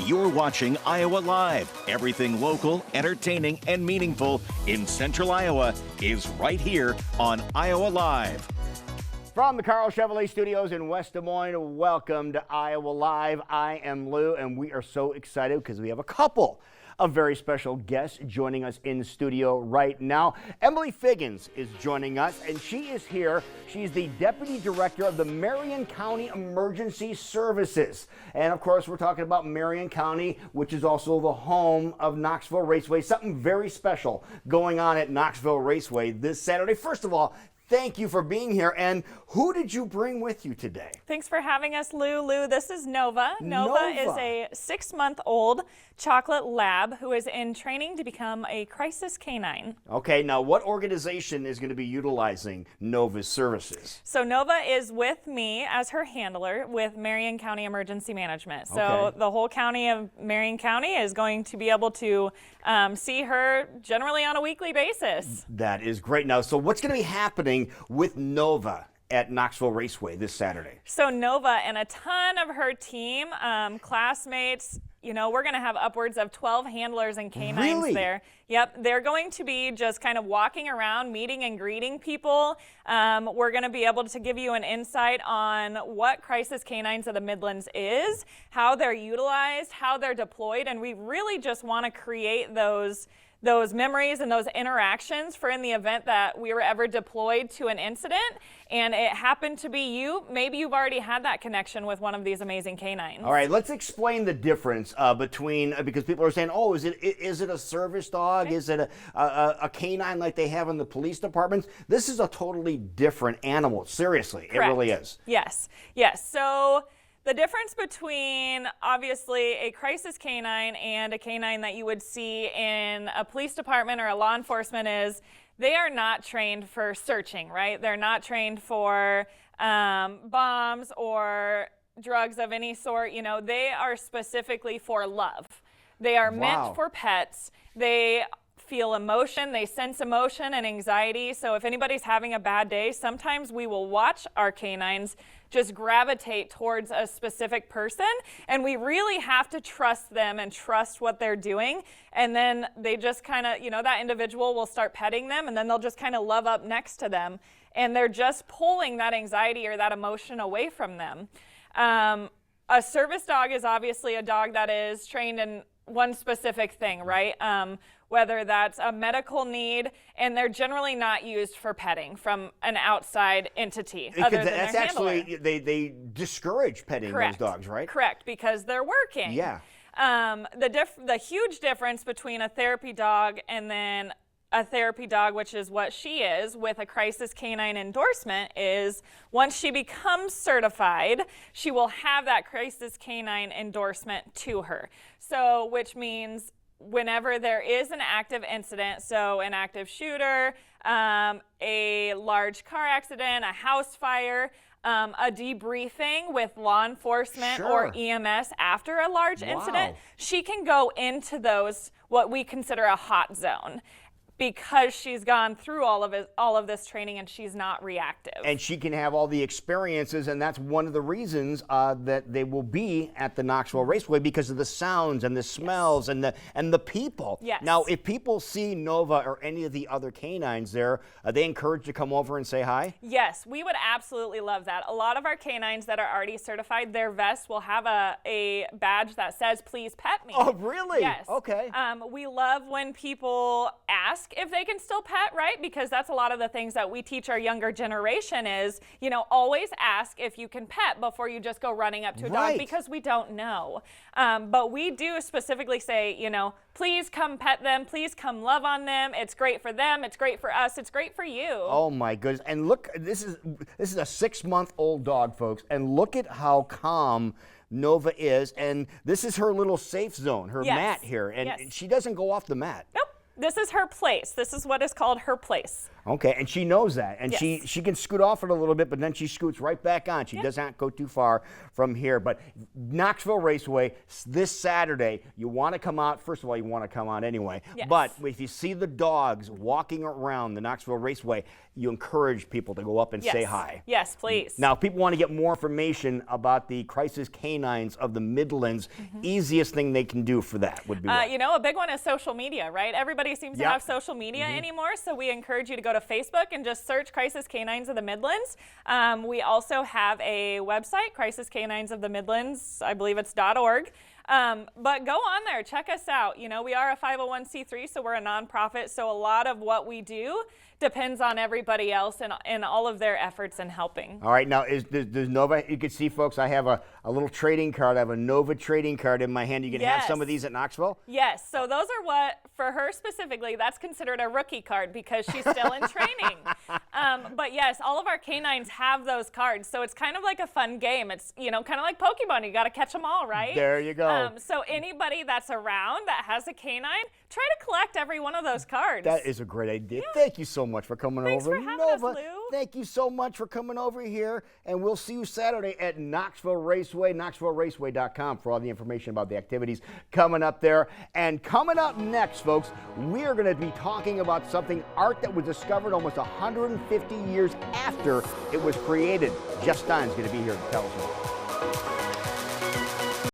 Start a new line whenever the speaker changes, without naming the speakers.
You're watching Iowa Live. Everything local, entertaining, and meaningful in Central Iowa is right here on Iowa Live.
From the Carl Chevrolet Studios in West Des Moines, welcome to Iowa Live. I am Lou, and we are so excited because we have a couple of very special guests joining us in studio right now. Emily Figgins is joining us, and she is here. She's the Deputy Director of the Marion County Emergency Services. And of course, we're talking about Marion County, which is also the home of Knoxville Raceway. Something very special going on at Knoxville Raceway this Saturday. First of all, thank you for being here. And who did you bring with you today?
Thanks for having us, Lou. Lou, this is Nova. Nova is a 6-month-old chocolate lab who is in training to become a crisis canine.
Okay, now what organization is going to be utilizing Nova's services?
So Nova is with me as her handler with Marion County Emergency Management. So the whole county of Marion County is going to be able to see her generally on a weekly basis.
That is great. Now, so what's going to be happening with Nova at Knoxville Raceway this Saturday?
So Nova and a ton of her team, classmates, you know, we're going to have upwards of 12 handlers and canines there. Yep, they're going to be just kind of walking around, meeting and greeting people. We're going to be able to give you an insight on what Crisis Canines of the Midlands is, how they're utilized, how they're deployed, and we really just want to create those memories and those interactions for in the event that we were ever deployed to an incident and it happened to be you. Maybe you've already had that connection with one of these amazing canines.
All right, let's explain the difference between, because people are saying, oh, is it a service dog? Okay. Is it a canine like they have in the police departments? This is a totally different animal. Seriously,
Correct.
It really is.
Yes, yes. So the difference between, obviously, a crisis canine and a canine that you would see in a police department or a law enforcement is they are not trained for searching, right? They're not trained for bombs or drugs of any sort. You know, they are specifically for love. They are meant for pets. They feel emotion, they sense emotion and anxiety. So if anybody's having a bad day, sometimes we will watch our canines just gravitate towards a specific person, and we really have to trust them and trust what they're doing. And then they just kind of, you know, that individual will start petting them, and then they'll just kind of love up next to them. And they're just pulling that anxiety or that emotion away from them. A service dog is obviously a dog that is trained in one specific thing, right? Whether that's a medical need, and they're generally not used for petting from an outside entity. Other than
that's
their
actually,
handler.
they discourage petting those dogs, right?
Correct, because they're working.
Yeah.
The huge difference between a therapy dog and then a therapy dog, which is what she is, with a crisis canine endorsement, is once she becomes certified, she will have that crisis canine endorsement to her. So, which means whenever there is an active incident, so an active shooter, a large car accident, a house fire, a debriefing with law enforcement or EMS after a large incident, she can go into those, what we consider a hot zone, because she's gone through all of this training and she's not reactive.
And she can have all the experiences, and that's one of the reasons that they will be at the Knoxville Raceway, because of the sounds and the smells and the people.
Yes.
Now, if people see Nova or any of the other canines there, are they encouraged to come over and say hi?
Yes, we would absolutely love that. A lot of our canines that are already certified, their vests will have a badge that says, "Please pet me."
Oh, really?
Yes.
Okay.
We love when people ask if they can still pet, right? Because that's a lot of the things that we teach our younger generation is, you know, always ask if you can pet before you just go running up to a dog, because we don't know. But we do specifically say, you know, please come pet them, please come love on them. It's great for them, it's great for us, it's great for you.
Oh my goodness. And look, this is a 6-month-old dog, folks, and look at how calm Nova is, and this is her little safe zone, her mat here, and she doesn't go off the mat.
Nope. This is her place. This is what is called her place.
Okay, and she knows that, and
Yes.
she can scoot off it a little bit, but then she scoots right back on. She does not go too far from here. But Knoxville Raceway this Saturday, you want to come out. First of all, you want to come out anyway.
Yes.
But if you see the dogs walking around the Knoxville Raceway, you encourage people to go up and say hi.
Yes, please.
Now, if people want to get more information about the Crisis Canines of the Midlands, easiest thing they can do for that would be what?
You know, a big one is social media, right? Everybody seems to have social media anymore, so we encourage you to go to Facebook and just search Crisis Canines of the Midlands. We also have a website, Crisis Canines of the Midlands, I believe it's .org. But go on there, check us out. You know, we are a 501c3, so we're a nonprofit, so a lot of what we do depends on everybody else and all of their efforts in helping.
All right, now does Nova, you can see, folks, I have a little trading card. I have a Nova trading card in my hand. You can have some of these at Knoxville?
Yes, so those are what, for her specifically, that's considered a rookie card because she's still in training. But yes, all of our canines have those cards, so it's kind of like a fun game. It's, you know, kind of like Pokemon. You got to catch them all, right?
There you go.
So anybody that's around that has a canine, try to collect every one of those cards.
That is a great idea. Thank you so much for coming
Thanks
over.
for having
Nova,
us, Lou.
thank you so much for coming over here, and we'll see you Saturday at Knoxville Raceway, KnoxvilleRaceway.com for all the information about the activities coming up there. And coming up next, folks, we are going to be talking about something, art that was discovered almost 150 years after it was created. Jeff Stein's going to be here to tell us more.